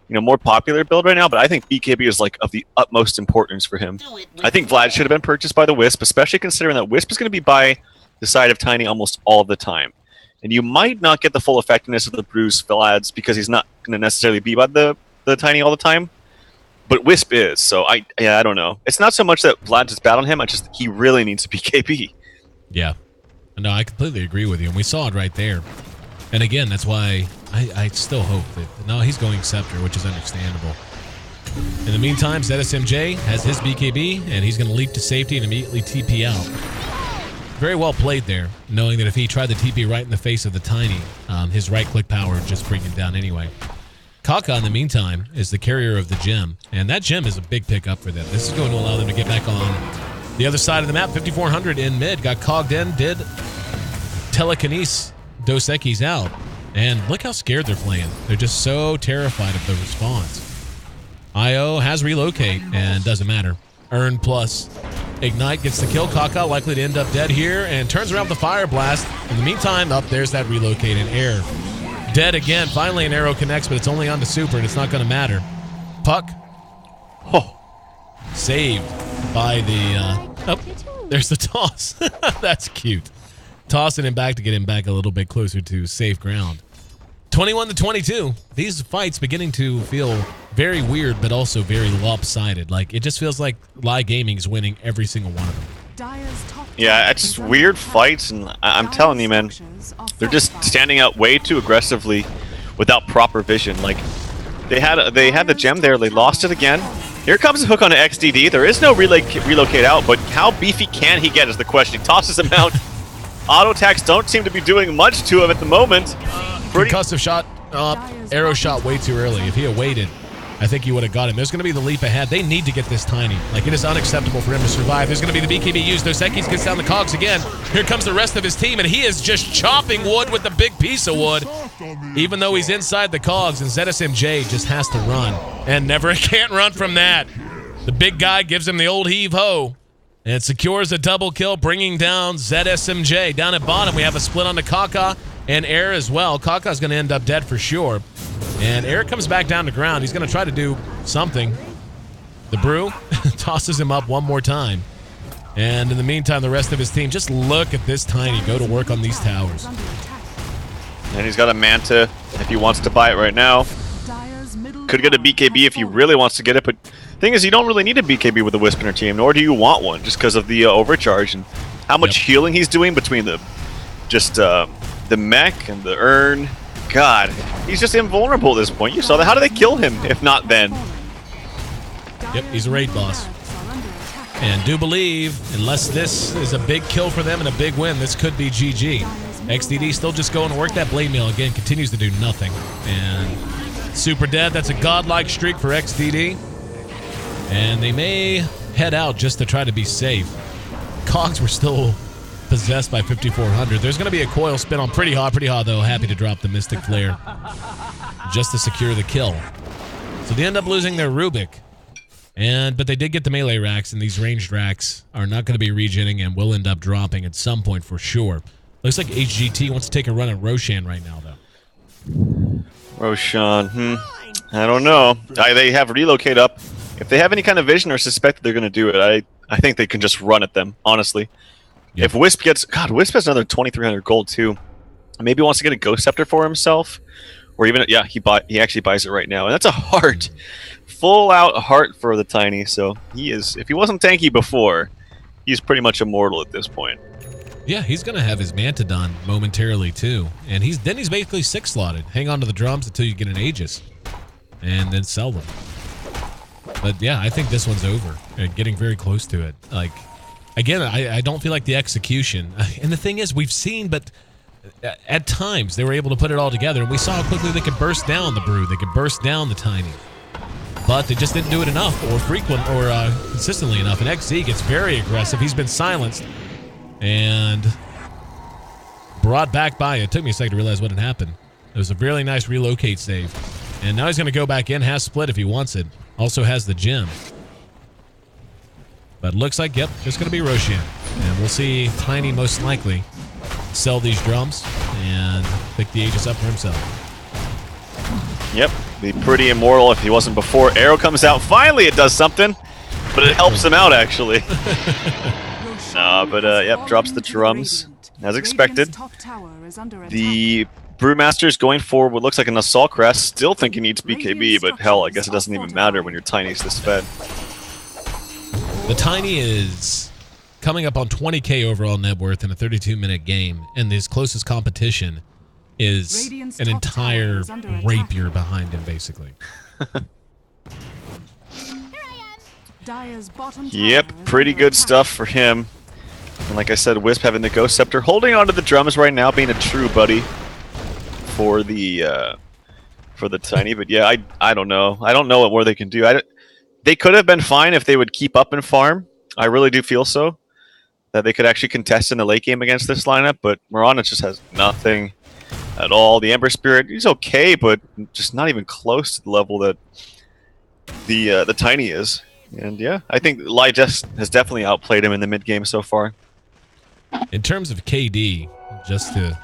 more popular build right now, but I think BKB is like of the utmost importance for him. I think Vlad should have been purchased by the Wisp, especially considering that Wisp is going to be by the side of Tiny almost all of the time. And you might not get the full effectiveness of the Bruce Vlads because he's not going to necessarily be by the Tiny all the time. But Wisp is, so I don't know. It's not so much that Vlad just battled him, he really needs to be KB. Yeah. No, I completely agree with you, and we saw it right there. And again, that's why I still hope that... No, he's going Scepter, which is understandable. In the meantime, ZSMJ has his BKB, and he's going to leap to safety and immediately TP out. Very well played there, knowing that if he tried the TP right in the face of the Tiny, his right-click power would just bring him down anyway. Kaka, in the meantime, is the carrier of the gem, and that gem is a big pickup for them. This is going to allow them to get back on the other side of the map. 5400 in mid, got cogged in, did telekinesis Dos Equis out, and look how scared they're playing. They're just so terrified of the response. IO has relocate, and doesn't matter. Earn plus Ignite gets the kill. Kaka likely to end up dead here, and turns around with the Fire Blast. In the meantime, there's that relocate in air. Dead again. Finally, an arrow connects, but it's only on the super, and it's not going to matter. Puck. Oh. Saved by the... there's the toss. That's cute. Tossing him back to get him back a little bit closer to safe ground. 21-22. These fights beginning to feel very weird, but also very lopsided. Like, it just feels like LAI Gaming is winning every single one of them. Yeah, it's just weird fights, and I'm telling you, man, they're just standing out way too aggressively without proper vision. Like, they had the gem there, they lost it again. Here comes a hook on an XDD. There is no relocate out, but how beefy can he get is the question. He tosses him out. Auto attacks don't seem to be doing much to him at the moment. Concussive shot, arrow shot way too early. If he had waited, I think he would have got him. There's going to be the leap ahead. They need to get this Tiny. Like, it is unacceptable for him to survive. There's going to be the BKB used. Dos Equis gets down the cogs again. Here comes the rest of his team, and he is just chopping wood with the big piece of wood. Even though he's inside the cogs, and ZSMJ just has to run. And never can't run from that. The big guy gives him the old heave-ho. And secures a double kill, bringing down ZSMJ. Down at bottom, we have a split on the Kaka and Air as well. Kaka's going to end up dead for sure. And Air comes back down to ground. He's going to try to do something. The Brew tosses him up one more time. And in the meantime, the rest of his team, just look at this Tiny go to work on these towers. And he's got a Manta if he wants to buy it right now. Could get a BKB if he really wants to get it, but thing is, you don't really need a BKB with a Wisp in your team, nor do you want one, just because of the overcharge and how much healing he's doing between the mech and the urn. God, he's just invulnerable at this point. You saw that. How do they kill him if not then? Yep, he's a raid boss. And do believe, unless this is a big kill for them and a big win, this could be GG. XDD still just going to work that blade meal again, continues to do nothing. And super dead. That's a godlike streak for XDD. And they may head out just to try to be safe. Cogs were still possessed by 5400. There's going to be a coil spin on Pretty Hot though. Happy to drop the Mystic Flare just to secure the kill. So they end up losing their Rubik. But they did get the melee racks, and these ranged racks are not going to be regenning and will end up dropping at some point for sure. Looks like HGT wants to take a run at Roshan right now, though. Roshan, I don't know. They have relocate up. If they have any kind of vision or suspect that they're going to do it, I think they can just run at them, honestly. Yep. If Wisp gets... God, Wisp has another 2,300 gold, too. Maybe wants to get a Ghost Scepter for himself. Or even... Yeah, he actually buys it right now. And that's a heart. Full-out heart for the Tiny. So he is... If he wasn't tanky before, he's pretty much immortal at this point. Yeah, he's going to have his Manta done momentarily, too. And he's basically 6-slotted. Hang on to the drums until you get an Aegis. And then sell them. But yeah, I think this one's over. Getting very close to it. Like, again, I don't feel like the execution. And the thing is, we've seen, but at times they were able to put it all together. And we saw how quickly they could burst down the Brew. They could burst down the Tiny. But they just didn't do it enough or consistently enough. And XZ gets very aggressive. He's been silenced and brought back by. It took me a second to realize what had happened. It was a really nice relocate save. And now he's going to go back in, has split if he wants it. Also has the gem. But looks like, yep, just going to be Roshan. And we'll see Tiny most likely sell these drums and pick the Aegis up for himself. Yep, be pretty immortal if he wasn't before. Arrow comes out. Finally it does something. But it helps him out, actually. Yep, drops the drums. as expected. The Brewmaster's going for what looks like an Assault Crest, still thinking he needs BKB, but hell, I guess it doesn't even matter when your Tiny's this fed. The Tiny is coming up on 20k overall net worth in a 32-minute game, and his closest competition is an entire rapier behind him, basically. Yep, pretty good stuff for him. And like I said, Wisp having the Ghost Scepter, holding onto the drums right now, being a true buddy for the Tiny. But yeah, I don't know. I don't know what more they can do. They could have been fine if they would keep up and farm. I really do feel so. That they could actually contest in the late game against this lineup, but Mirana just has nothing at all. The Ember Spirit, he's okay, but just not even close to the level that the Tiny is. And yeah, I think LAI just has definitely outplayed him in the mid game so far. In terms of KD, just to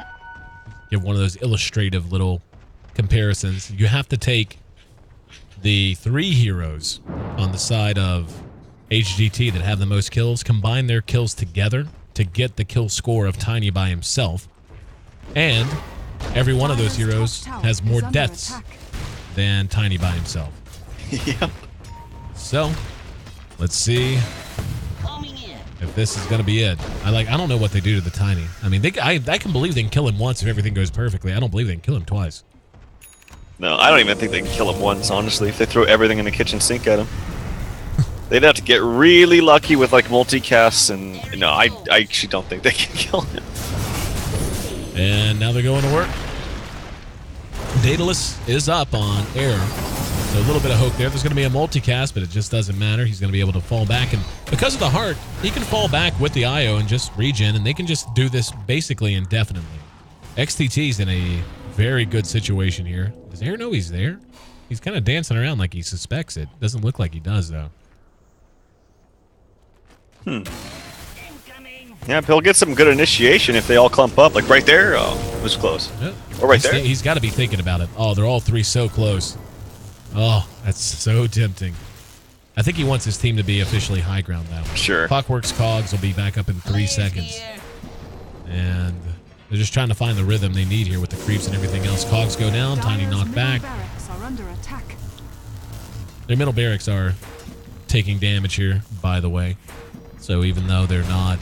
give one of those illustrative little comparisons, you have to take the 3 heroes on the side of HGT that have the most kills, combine their kills together to get the kill score of Tiny by himself, and every one of those heroes has more deaths than Tiny by himself. Yep. So, let's see if this is going to be it. I don't know what they do to the Tiny. I mean, I can believe they can kill him once if everything goes perfectly. I don't believe they can kill him twice. No, I don't even think they can kill him once, honestly, if they throw everything in the kitchen sink at him. They'd have to get really lucky with like multicasts, and no, I actually don't think they can kill him. And now they're going to work. Daedalus is up on air. So a little bit of hope there. There's going to be a multicast, but it just doesn't matter. He's going to be able to fall back. And because of the heart, he can fall back with the IO and just regen, and they can just do this basically indefinitely. XTT's in a very good situation here. Does Air know he's there? He's kind of dancing around like he suspects it. Doesn't look like he does, though. Yeah, he'll get some good initiation if they all clump up. Like right there, oh, it was close. Yep. Or right there. He's got to be thinking about it. Oh, they're all 3 so close. Oh, that's so tempting. I think he wants his team to be officially high ground now. Sure. Clockwork's Cogs will be back up in 3 seconds. And they're just trying to find the rhythm they need here with the creeps and everything else. Cogs go down, Tiny knocked back. Their middle barracks are taking damage here, by the way. So even though they're not...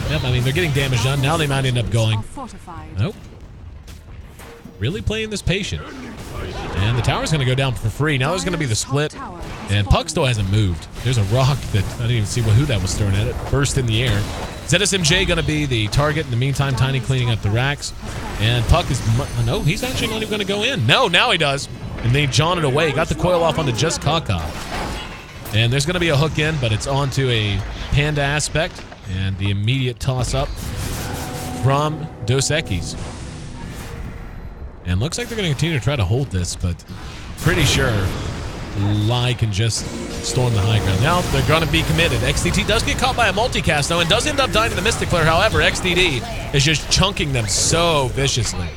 Yep, I mean, they're getting damage done. Now they might end up going... Nope. Really playing this patient. And the tower's going to go down for free. Now there's going to be the split. And Puck still hasn't moved. There's a rock that... I didn't even see who that was thrown at it. Burst in the air. ZSMJ going to be the target. In the meantime, Tiny cleaning up the racks. And Puck is... No, he's actually not even going to go in. No, now he does. And they John it away. Got the coil off onto just Kaka. And there's going to be a hook in, but it's onto a Panda aspect. And the immediate toss-up from Dos Equis. And looks like they're going to continue to try to hold this, but pretty sure LAI can just storm the high ground. Now they're going to be committed. XTT does get caught by a multicast, though, and does end up dying to the Mystic Flare. However, XTD is just chunking them so viciously.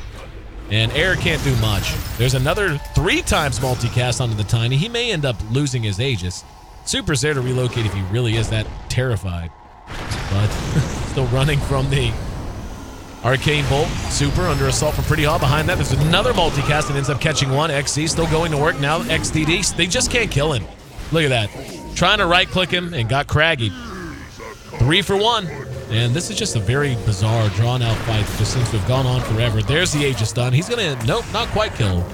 And Air can't do much. There's another 3 times multicast onto the Tiny. He may end up losing his Aegis. Super's there to relocate if he really is that terrified. But still running from the Arcane Bolt. Super under assault from Pretty Hot. Behind that, there's another multicast and ends up catching one. XC still going to work now. XTD, they just can't kill him. Look at that. Trying to right-click him and got craggy. 3 for 1. And this is just a very bizarre, drawn-out fight that just seems to have gone on forever. There's the Aegis done. He's going to, nope, not quite kill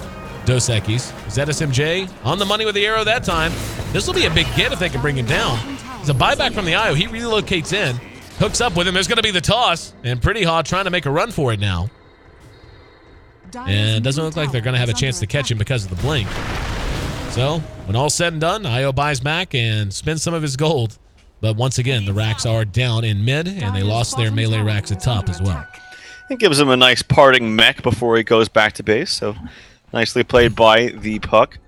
Dos Equis. ZSMJ on the money with the arrow that time. This will be a big get if they can bring him down. It's a buyback from the IO. He relocates in. Hooks up with him. There's going to be the toss. And Pretty Hot trying to make a run for it now. And it doesn't look like they're going to have a chance to catch him because of the blink. So, when all's said and done, IO buys back and spends some of his gold. But once again, the racks are down in mid, and they lost their melee racks at top as well. It gives him a nice parting mech before he goes back to base. So, nicely played by the Puck.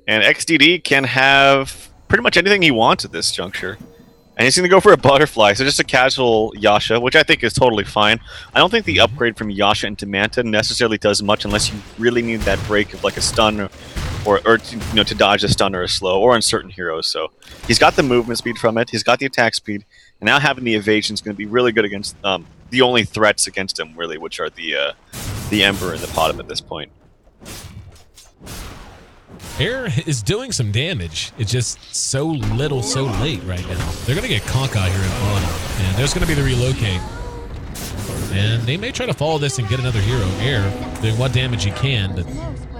And XDD can have pretty much anything he wants at this juncture. And he's going to go for a butterfly, so just a casual Yasha, which I think is totally fine. I don't think the upgrade from Yasha into Manta necessarily does much unless you really need that break of like a stun or you know, to dodge a stun or a slow, or on certain heroes. So he's got the movement speed from it, he's got the attack speed, and now having the evasion is going to be really good against the only threats against him, really, which are the Ember and the Potom at this point. Air is doing some damage. It's just so little, so late right now. They're going to get Conka here in bottom, and there's going to be the relocate. And they may try to follow this and get another hero. Air doing what damage he can, but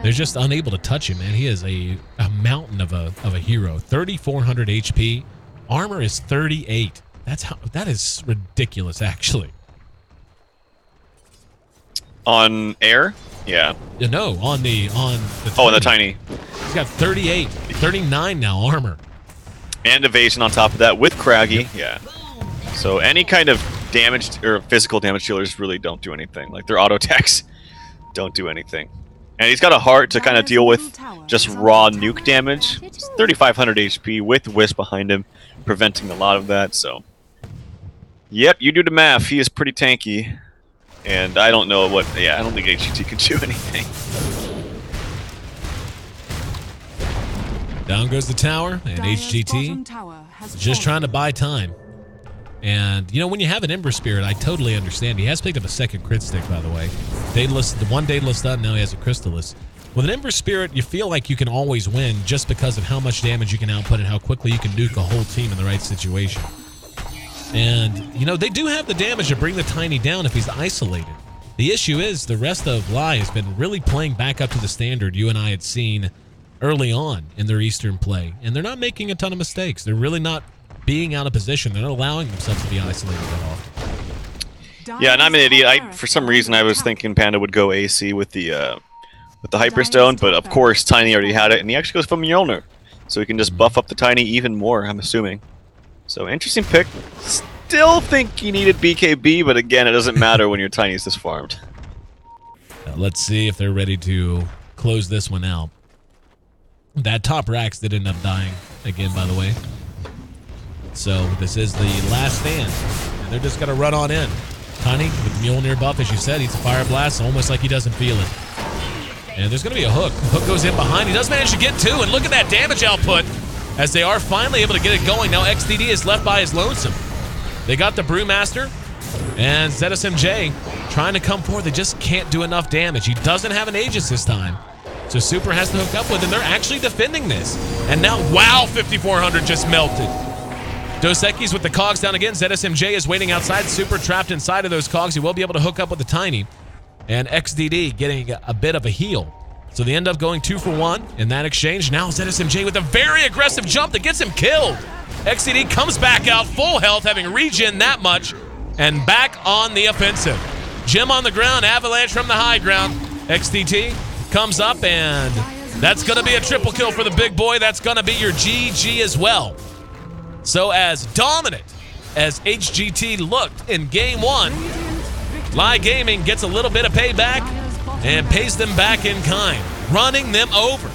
they're just unable to touch him, man. He is a mountain of a hero. 3,400 HP. Armor is 38. That is ridiculous, actually. On Air? Yeah. No, on the on the Tiny. He's got 38, 39 now armor. And evasion on top of that with Craggy. Yep. Yeah. So any kind of damage or physical damage dealers really don't do anything. Like their auto attacks don't do anything. And he's got a heart to kind of deal with just raw nuke damage. It's 3,500 HP with Wisp behind him, preventing a lot of that. So, yep, you do the math. He is pretty tanky. And I don't know what... Yeah, I don't think HGT can do anything. Down goes the tower, and HGT just trying to buy time. And, you know, when you have an Ember Spirit, I totally understand. He has picked up a second crit stick, by the way. The one Daedalus up, now he has a Crystallis. With an Ember Spirit, you feel like you can always win just because of how much damage you can output and how quickly you can nuke a whole team in the right situation. And, you know, they do have the damage to bring the Tiny down if he's isolated. The issue is the rest of LAI has been really playing back up to the standard you and I had seen early on in their Eastern play. And they're not making a ton of mistakes. They're really not being out of position. They're not allowing themselves to be isolated at all. Yeah, and I'm an idiot. For some reason, I was thinking Panda would go AC with the Hyperstone, but of course, Tiny already had it, and he actually goes for Mjolnir. So he can just buff up the Tiny even more, I'm assuming. So, interesting pick. Still think you needed BKB, but again, it doesn't matter when your Tiny is just farmed. Let's see if they're ready to close this one out. That top Rax did end up dying again, by the way. So, this is the last stand. And they're just going to run on in. Tiny, with Mjolnir buff, as you said, he's a Fire Blast, almost like he doesn't feel it. And there's going to be a hook. Hook goes in behind. He does manage to get two, and look at that damage output as they are finally able to get it going. Now XDD is left by his lonesome. They got the Brewmaster and ZSMJ trying to come forward. They just can't do enough damage. He doesn't have an Aegis this time. So Super has to hook up with him. They're actually defending this. And now, wow, 5,400 just melted. Dos Equis with the cogs down again. ZSMJ is waiting outside. Super trapped inside of those cogs. He will be able to hook up with the Tiny. And XDD getting a bit of a heal. So they end up going 2 for 1 in that exchange. Now ZSMJ with a very aggressive jump that gets him killed. XDD comes back out full health, having regen that much, and back on the offensive. Jim on the ground, Avalanche from the high ground. XDT comes up, and that's going to be a triple kill for the big boy. That's going to be your GG as well. So as dominant as HGT looked in Game 1, LAI Gaming gets a little bit of payback and pays them back in kind, running them over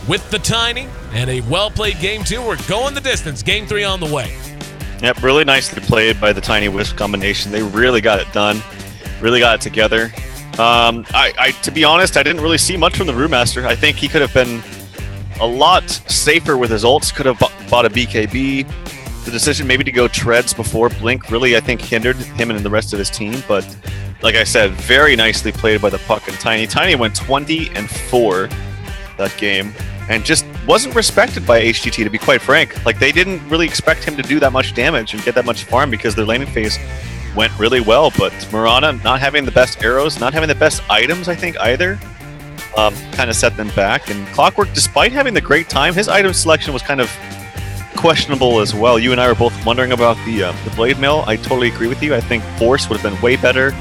with the Tiny and a well-played Game 2. We're going the distance. Game 3 on the way. Yep, really nicely played by the Tiny Wisp combination. They really got it done, really got it together. To be honest, I didn't really see much from the Brewmaster. I think he could have been a lot safer with his ults, could have bought a BKB. The decision maybe to go Treads before Blink really, I think, hindered him and the rest of his team, but like I said, very nicely played by the Puck and Tiny. Tiny went 20-4 that game, and just wasn't respected by HGT, to be quite frank. Like, they didn't really expect him to do that much damage and get that much farm because their laning phase went really well, but Mirana not having the best arrows, not having the best items, I think, either, kind of set them back. And Clockwork, despite having the great time, his item selection was kind of questionable as well. You and I were both wondering about the Blade Mail. I totally agree with you. I think Force would have been way better.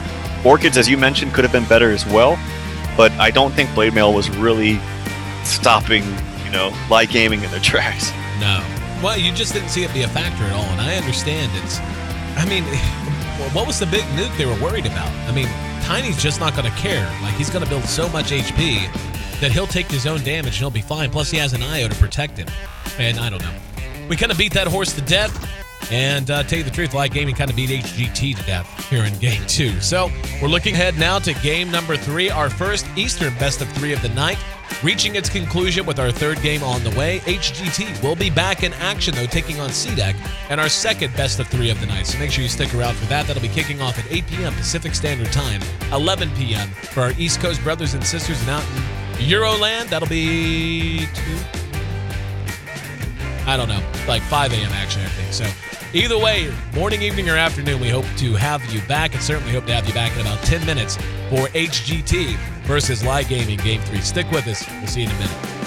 Orchids, as you mentioned, could have been better as well, but I don't think Blade Mail was really stopping, you know, LAI Gaming in their tracks. No. Well, you just didn't see it be a factor at all, and I understand it's... I mean, what was the big nuke they were worried about? I mean, Tiny's just not going to care. Like, he's going to build so much HP that he'll take his own damage and he'll be fine. Plus, he has an IO to protect him. And I don't know. We kind of beat that horse to death. And tell you the truth, LAI Gaming kind of beat HGT to death here in Game 2. So we're looking ahead now to Game number 3, our first Eastern best of 3 of the night. Reaching its conclusion with our third game on the way, HGT will be back in action, though, taking on CDEC and our second best of 3 of the night. So make sure you stick around for that. That'll be kicking off at 8 p.m. Pacific Standard Time, 11 p.m. for our East Coast brothers and sisters. And out in Euroland, that'll be 5 a.m. actually, I think. So either way, morning, evening, or afternoon, we hope to have you back, and certainly hope to have you back in about 10 minutes for HGT versus LAI Gaming Game 3. Stick with us. We'll see you in a minute.